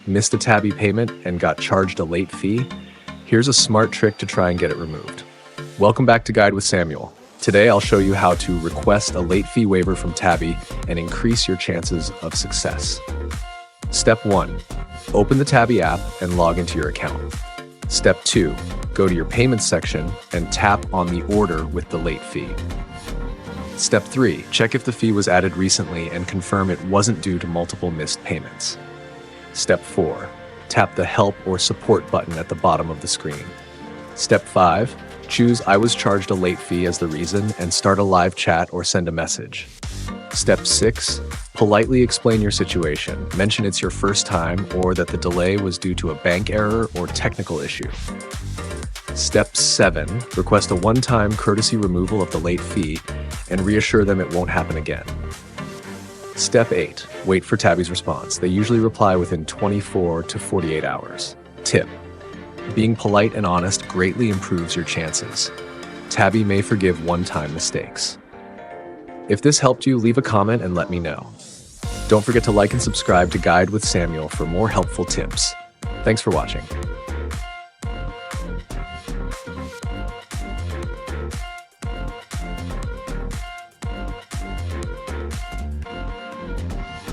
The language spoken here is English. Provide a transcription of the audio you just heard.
Missed a Tabby payment and got charged a late fee? Here's a smart trick to try and get it removed. Welcome back to Guide with Samuel. Today I'll show you how to request a late fee waiver from Tabby and increase your chances of success. Step 1. Open the Tabby app and log into your account. Step 2. Go to your payments section and tap on the order with the late fee. Step 3. Check if the fee was added recently and confirm it wasn't due to multiple missed payments. Step 4. Tap the Help or Support button at the bottom of the screen. Step 5. Choose I was charged a late fee as the reason and start a live chat or send a message. Step 6. Politely explain your situation. Mention it's your first time or that the delay was due to a bank error or technical issue. Step 7. Request a one-time courtesy removal of the late fee and reassure them it won't happen again. Step 8. Wait for Tabby's response. They usually reply within 24 to 48 hours. Tip: being polite and honest greatly improves your chances. Tabby may forgive one-time mistakes. If this helped you, leave a comment and let me know. Don't forget to like and subscribe to Guide with Samuel for more helpful tips. Thanks for watching.